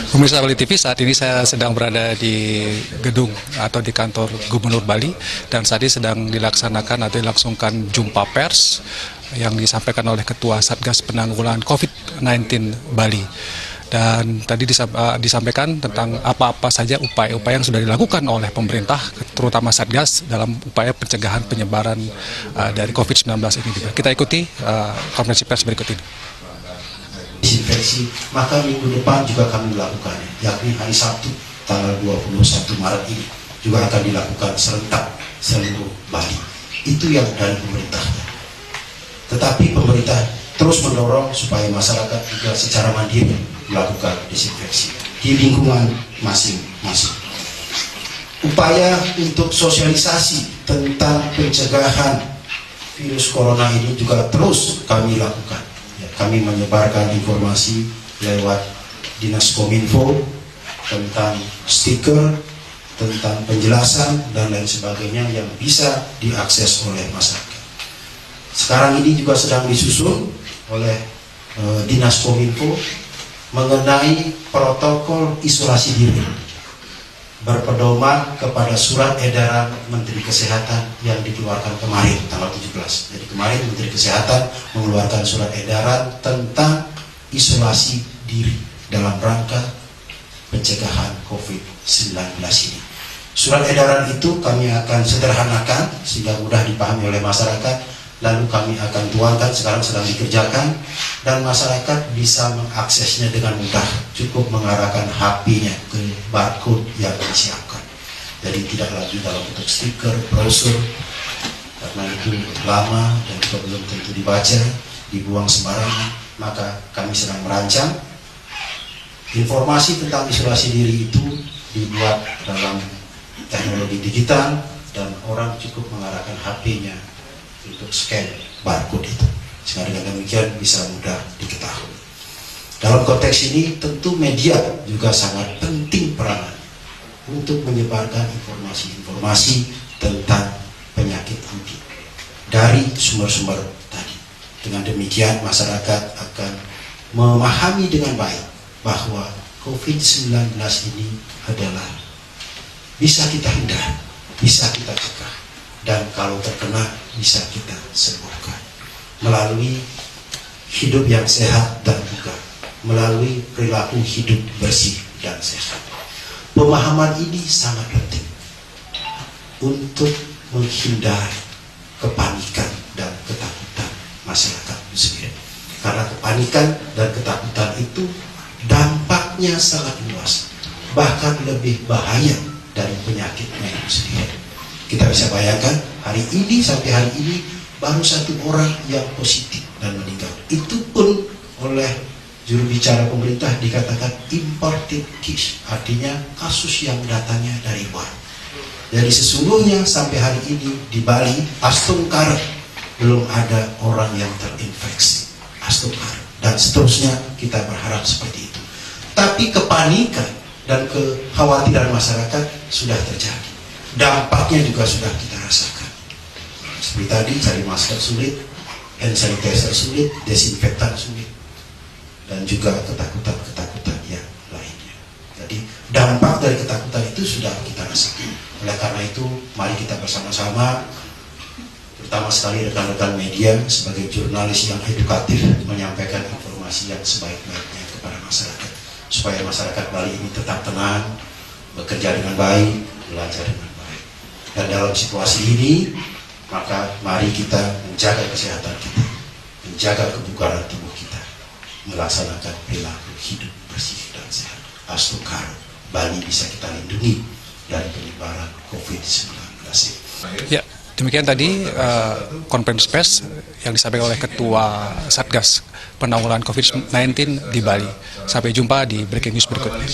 Pemirsa Bali TV, saat ini saya sedang berada di gedung atau di kantor Gubernur Bali, dan saat ini sedang dilaksanakan atau dilangsungkan jumpa pers yang disampaikan oleh Ketua Satgas Penanggulangan COVID-19 Bali. Dan tadi disampaikan tentang apa-apa saja upaya-upaya yang sudah dilakukan oleh pemerintah, terutama Satgas dalam upaya pencegahan penyebaran dari COVID-19 ini. Kita ikuti konferensi pers berikut ini. Disinfeksi, maka minggu depan juga kami lakukan, yakni hari Sabtu tanggal 21 Maret ini juga akan dilakukan serentak seluruh Bali. Itu yang dari pemerintah. Tetapi pemerintah terus mendorong supaya masyarakat juga secara mandiri melakukan disinfeksi di lingkungan masing-masing. Upaya untuk sosialisasi tentang pencegahan virus corona ini juga terus kami lakukan. Kami menyebarkan informasi lewat Dinas Kominfo tentang stiker, tentang penjelasan, dan lain sebagainya yang bisa diakses oleh masyarakat. Sekarang ini juga sedang disusun oleh Dinas Kominfo mengenai protokol isolasi diri, berpedoman kepada surat edaran Menteri Kesehatan yang dikeluarkan kemarin tanggal 17. Jadi kemarin Menteri Kesehatan mengeluarkan surat edaran tentang isolasi diri dalam rangka pencegahan COVID-19 ini. Surat edaran itu kami akan sederhanakan sehingga mudah dipahami oleh masyarakat, lalu kami akan tuangkan, sekarang sedang dikerjakan, dan masyarakat bisa mengaksesnya dengan mudah. Cukup mengarahkan HP-nya ke barcode yang disiapkan. Jadi tidak lagi dalam bentuk stiker, brosur, karena itu lama dan juga belum tentu dibaca, dibuang sembarangan. Maka kami sedang merancang informasi tentang isolasi diri itu dibuat dalam teknologi digital, dan orang cukup mengarahkan HP-nya untuk scan barcode itu, sehingga dengan demikian bisa mudah diketahui. Dalam konteks ini tentu media juga sangat penting peranan untuk menyebarkan informasi-informasi tentang penyakit ini dari sumber-sumber tadi. Dengan demikian masyarakat akan memahami dengan baik bahwa COVID-19 ini adalah bisa kita hindari, bisa kita cegah, dan kalau terkena bisa kita sembuhkan melalui hidup yang sehat dan juga melalui perilaku hidup bersih dan sehat. Pemahaman ini sangat penting untuk menghindari kepanikan dan ketakutan masyarakat sendiri. Karena kepanikan dan ketakutan itu dampaknya sangat luas, bahkan lebih bahaya dari penyakitnya itu sendiri. Kita bisa bayangkan hari ini sampai hari ini baru 1 orang yang positif dan meninggal. Itu pun oleh juru bicara pemerintah dikatakan imported case, artinya kasus yang datangnya dari luar. Jadi sesungguhnya sampai hari ini di Bali, Astungkar, belum ada orang yang terinfeksi Astungkar, dan seterusnya. Kita berharap seperti itu. Tapi kepanikan dan kekhawatiran masyarakat sudah terjadi. Dampaknya juga sudah kita rasakan. Seperti tadi, cari masker sulit, hand sanitizer sulit, desinfektan sulit, dan juga ketakutan-ketakutan yang lainnya. Jadi dampak dari ketakutan itu sudah kita rasakan. Oleh karena itu, mari kita bersama-sama, terutama sekali rekan-rekan media sebagai jurnalis yang edukatif, menyampaikan informasi yang sebaik-baiknya kepada masyarakat, supaya masyarakat Bali ini tetap tenang, bekerja dengan baik, belajar dengan baik. Dan dalam situasi ini, maka mari kita menjaga kesehatan kita, menjaga kebugaran tubuh kita, melaksanakan perilaku hidup bersih dan sehat. Astungkar, Bali bisa kita lindungi dari penyebaran COVID-19. Ya, demikian tadi konferensi pers yang disampaikan oleh Ketua Satgas Penanggulangan COVID-19 di Bali. Sampai jumpa di breaking news berikutnya.